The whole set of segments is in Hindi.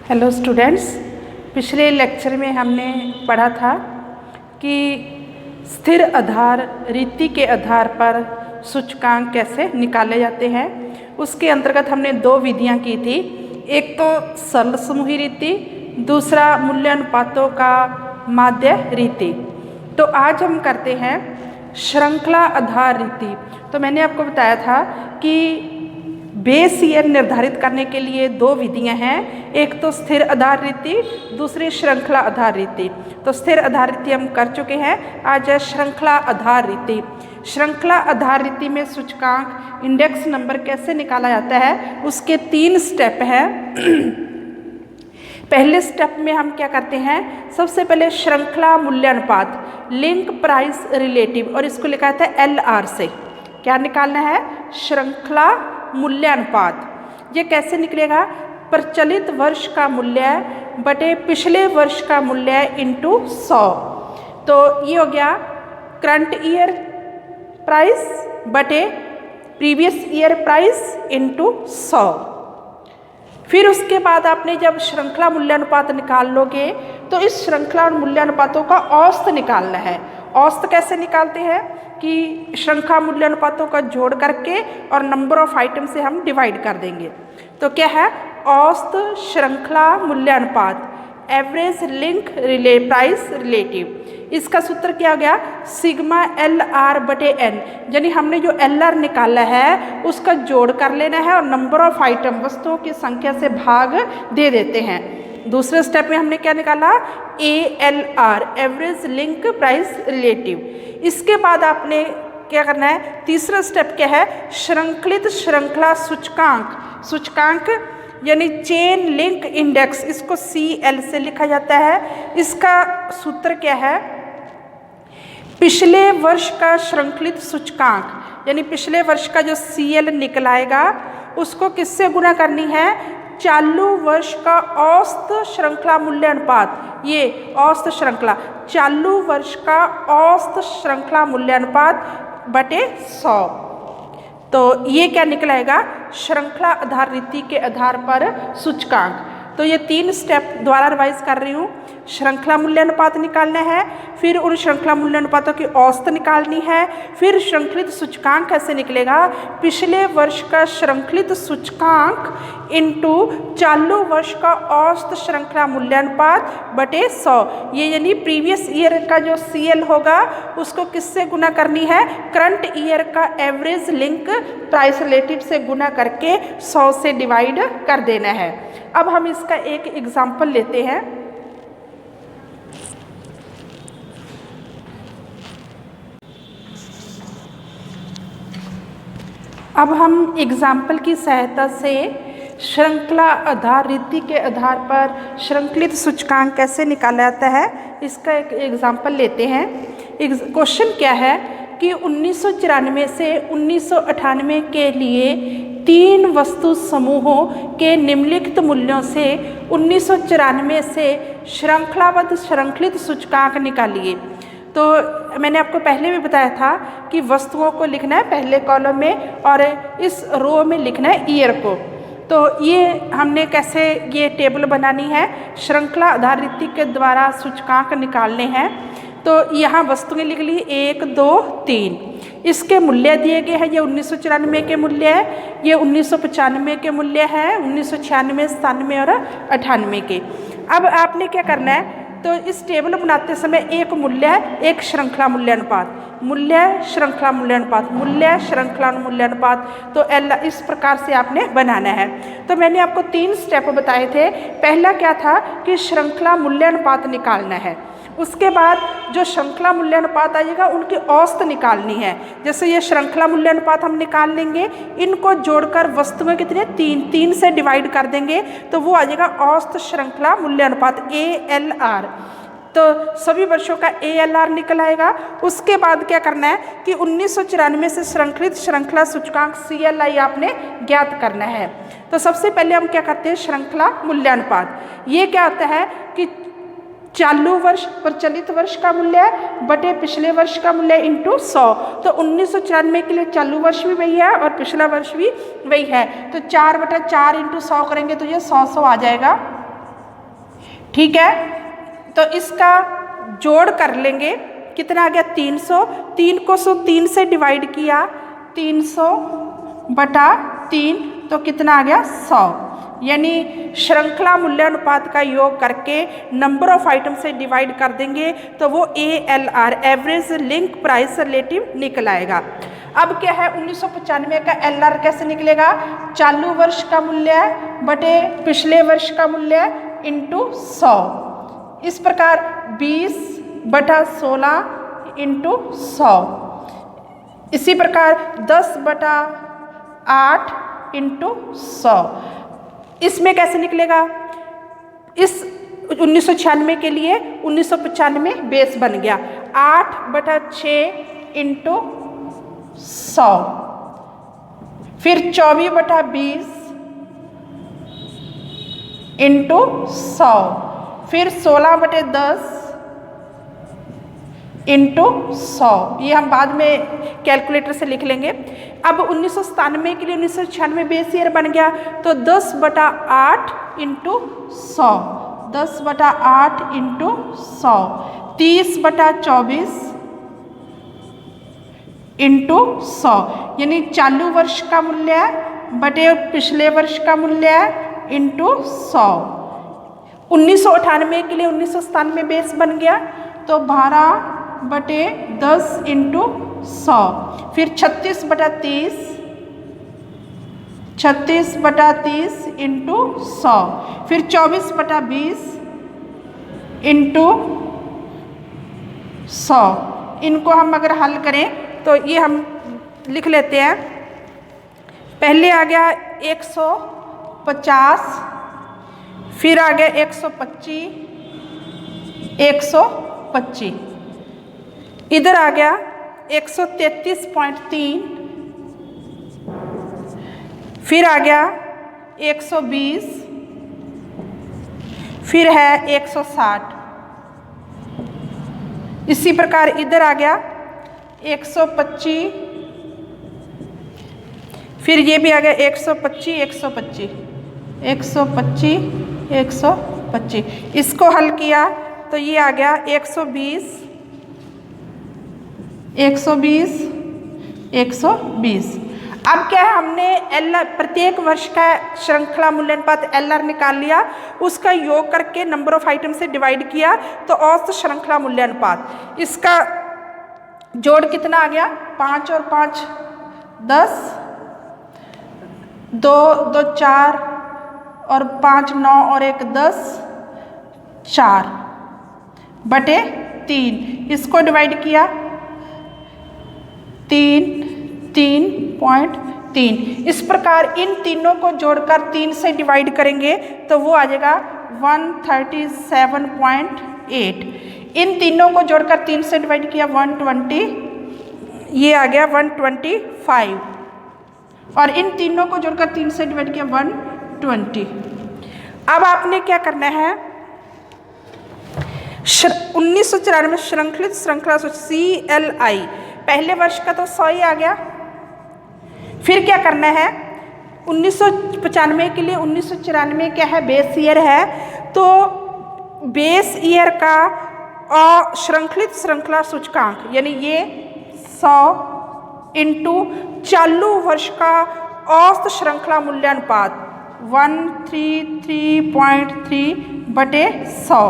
हेलो स्टूडेंट्स, पिछले लेक्चर में हमने पढ़ा था कि स्थिर आधार रीति के आधार पर सूचकांक कैसे निकाले जाते हैं। उसके अंतर्गत हमने दो विधियां की थी, एक तो सरल समूही रीति, दूसरा मूल्यानुपातों का माध्य रीति। तो आज हम करते हैं श्रृंखला आधार रीति। तो मैंने आपको बताया था कि बेस ईयर निर्धारित करने के लिए दो विधियां हैं, एक तो स्थिर आधार रीति, दूसरी श्रृंखला आधार रीति। तो स्थिर आधार रीति हम कर चुके हैं, आज है श्रृंखला आधार रीति। श्रृंखला आधार रीति में सूचकांक इंडेक्स नंबर कैसे निकाला जाता है, उसके 3 स्टेप हैं। पहले स्टेप में हम क्या करते हैं, सबसे पहले श्रृंखला मूल्यानुपात लिंक प्राइस रिलेटिव, और इसको लिखा जाता है LR से। क्या निकालना है, श्रृंखला मूल्यानुपात। ये कैसे निकलेगा, प्रचलित वर्ष का मूल्य बटे पिछले वर्ष का मूल्य इंटू 100। तो ये हो गया करंट ईयर प्राइस बटे प्रीवियस ईयर प्राइस इंटू 100। फिर उसके बाद आपने जब श्रृंखला मूल्यानुपात निकाल लोगे तो इस श्रृंखला मूल्यानुपातों का औसत निकालना है। औसत कैसे निकालते हैं कि श्रृंखला मूल्यानुपातों का जोड़ करके और नंबर ऑफ आइटम से हम डिवाइड कर देंगे। तो क्या है, औसत श्रृंखला मूल्यानुपात एवरेज लिंक प्राइस रिलेटिव। इसका सूत्र क्या हो गया, सिग्मा LR बटे N, यानी हमने जो LR निकाला है उसका जोड़ कर लेना है और नंबर ऑफ आइटम वस्तुओं की संख्या से भाग दे देते हैं। दूसरे स्टेप में हमने क्या निकाला, ALR average link price relative. इसके बाद आपने क्या करना है, तीसरा स्टेप क्या है, श्रृंखलित श्रृंखला सूचकांक। सूचकांक यानी चेन लिंक इंडेक्स, इसको CL से लिखा जाता है। इसका सूत्र क्या है, पिछले वर्ष का श्रृंखलित सूचकांक, यानी पिछले वर्ष का जो CL निकलाएगा उसको किससे गुणा करनी है, चालू वर्ष का औसत श्रृंखला मूल्यानुपात। ये औसत श्रृंखला, चालू वर्ष का औसत श्रृंखला मूल्यानुपात बटे 100। तो ये क्या निकलाएगा, श्रृंखला आधार रीति के आधार पर सूचकांक। तो ये 3 स्टेप द्वारा रिवाइज कर रही हूँ। श्रृंखला मूल्यानुपात निकालना है, फिर उन श्रृंखला मूल्यानुपातों की औसत निकालनी है, फिर श्रृंखलित सूचकांक कैसे निकलेगा, पिछले वर्ष का श्रृंखलित सूचकांक इंटू चालू वर्ष का औसत श्रृंखला मूल्यानुपात बटे 100। ये यानी प्रीवियस ईयर का जो CL होगा उसको किससे गुना करनी है, करंट ईयर का एवरेज लिंक प्राइस रिलेटिव से गुना करके 100 से डिवाइड कर देना है। अब हम इसका एक एग्जाम्पल लेते हैं। अब हम एग्जाम्पल की सहायता से श्रृंखला आधार रीति के आधार पर श्रृंखलित सूचकांक कैसे निकाला जाता है, इसका एक एग्जाम्पल लेते हैं। क्वेश्चन क्या है कि 1994 से 1998 के लिए 3 वस्तु समूहों के निम्नलिखित मूल्यों से 1994 से श्रृंखलाबद्ध श्रृंखलित सूचकांक निकालिए। तो मैंने आपको पहले भी बताया था कि वस्तुओं को लिखना है पहले कॉलम में और इस रो में लिखना है ईयर को। तो ये हमने कैसे ये टेबल बनानी है, श्रृंखला आधार रीति के द्वारा सूचकांक निकालने हैं। तो यहाँ वस्तुएं लिख ली 1 2 3, इसके मूल्य दिए गए हैं। ये 1994 के मूल्य है, ये 1995 के मूल्य है, 1996, 97 और 98 के। अब आपने क्या करना है, तो इस टेबल बनाते समय एक मूल्य है, एक श्रृंखला मूल्यानुपात, मूल्य श्रृंखला मूल्यानुपात, मूल्य श्रृंखला मूल्यानुपात। तो इस प्रकार से आपने बनाना है। तो मैंने आपको 3 स्टेप बताए थे। पहला क्या था कि श्रृंखला मूल्यानुपात निकालना है, उसके बाद जो श्रृंखला मूल्यानुपात आएगा उनकी औसत निकालनी है। जैसे ये श्रृंखला मूल्यानुपात हम निकाल लेंगे, इनको जोड़कर वस्तुएं कितने 3 से डिवाइड कर देंगे तो वो आ जाएगा औसत श्रृंखला मूल्यानुपात ALR। तो सभी वर्षों का ALR निकल आएगा। उसके बाद क्या करना है कि 1994 से श्रृंखलित श्रृंखला सूचकांक CLI आपने ज्ञात करना है। तो सबसे पहले हम क्या करते हैं, श्रृंखला मूल्यानुपात। ये क्या होता है कि चालू वर्ष प्रचलित वर्ष का मूल्य बटे पिछले वर्ष का मूल्य इंटू 100। तो 1994 के लिए चालू वर्ष भी वही है और पिछला वर्ष भी वही है। तो 4/4 इंटू 100 करेंगे तो ये 100 आ जाएगा। ठीक है, तो इसका जोड़ कर लेंगे, कितना आ गया 300, 3 को 3 से डिवाइड किया, 300/3 तो कितना आ गया 100, यानी श्रृंखला मूल्य अनुपात का योग करके नंबर ऑफ आइटम से डिवाइड कर देंगे तो वो ALR average link price relative निकल आएगा। अब क्या है 1995 का LR कैसे निकलेगा, चालू वर्ष का मूल्य बटे पिछले वर्ष का मूल्य इंटू 100। इस प्रकार 20/16 इंटू 100। इसी प्रकार 10/8 इंटू 100। इसमें कैसे निकलेगा, इस 1996 के लिए 1995 बेस बन गया, 8/6 इंटू 100, फिर 24/20 इंटू 100, फिर 16/10 इंटू 100। ये हम बाद में कैलकुलेटर से लिख लेंगे। अब 1997 के लिए 1996 बेस ईयर बन गया तो 10/8 इंटू 100, 10/8 इंटू 100, 30/24 इंटू 100, यानी चालू वर्ष का मूल्य बटे पिछले वर्ष का मूल्य इंटू 100। 1998 के लिए 1997 बेस बन गया तो 12/10 इंटू 100, फिर 36/30, 36/30 इंटू 100, फिर 24/20 इंटू 100। इनको हम अगर हल करें तो ये हम लिख लेते हैं। पहले आ गया 150, फिर आ गया 125, 125, इधर आ गया 133.3, फिर आ गया 120, फिर है 160। इसी प्रकार इधर आ गया 125, फिर ये भी आ गया 125, 125, 125, 125। इसको हल किया तो ये आ गया 120, 120, 120। अब क्या है, हमने LR प्रत्येक वर्ष का श्रृंखला मूल्य अनुपात LR निकाल लिया, उसका योग करके नंबर ऑफ आइटम से डिवाइड किया तो औसत श्रृंखला मूल्य अनुपात, इसका जोड़ कितना आ गया 5 और 5 10, 2 2 4 और 5 9 और 1 10, 4/3। इसको डिवाइड किया 3 3.3। इस प्रकार इन तीनों को जोड़कर 3 से डिवाइड करेंगे तो वो आ जाएगा 137.8। इन तीनों को जोड़कर 3 से डिवाइड किया 120, ये आ गया 125, और इन तीनों को जोड़कर 3 से डिवाइड किया 120। अब आपने क्या करना है, 1994 श्रृंखलित श्रृंखला CLI पहले वर्ष का तो 100 ही आ गया। फिर क्या करना है, 1995 के लिए 1994 क्या है बेस ईयर है, तो बेस ईयर का श्रृंखलित श्रृंखला सूचकांक यानी ये 100 इंटू चालू वर्ष का औसत श्रृंखला मूल्यानुपात 133.3/100,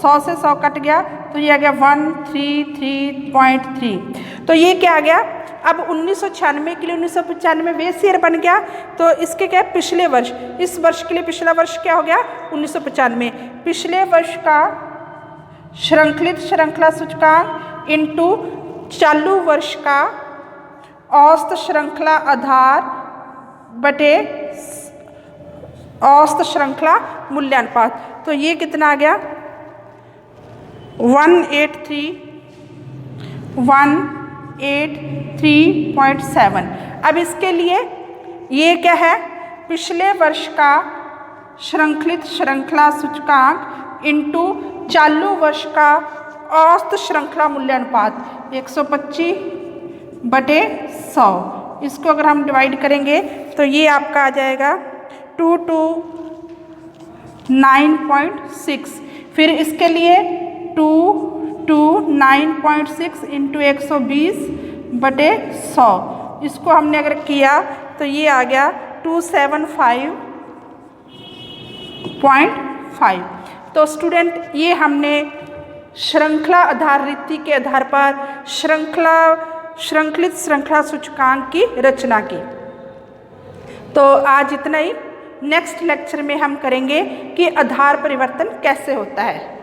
100 से 100 कट गया तो ये आ गया 133.3। तो ये क्या आ गया, अब 1996 के लिए 1995 बेस ईयर बन गया तो इसके क्या है पिछले वर्ष, इस वर्ष के लिए पिछला वर्ष क्या हो गया 1995, पिछले वर्ष का श्रृंखलित श्रृंखला सूचकांक इंटू चालू वर्ष का औसत श्रृंखला आधार बटे औसत श्रृंखला मूल्यांपात, तो ये कितना आ गया 183.7। अब इसके लिए ये क्या है, पिछले वर्ष का श्रृंखलित श्रृंखला सूचकांक इंटू चालू वर्ष का औसत श्रृंखला मूल्यानुपात 125/100। इसको अगर हम डिवाइड करेंगे तो ये आपका आ जाएगा 229.6। फिर इसके लिए 9.6 इंटू 120/100, इसको हमने अगर किया तो ये आ गया 275.5। तो स्टूडेंट ये हमने श्रृंखला आधार रीति के आधार पर श्रृंखलित श्रृंखला सूचकांक की रचना की। तो आज इतना ही। नेक्स्ट लेक्चर में हम करेंगे कि आधार परिवर्तन कैसे होता है।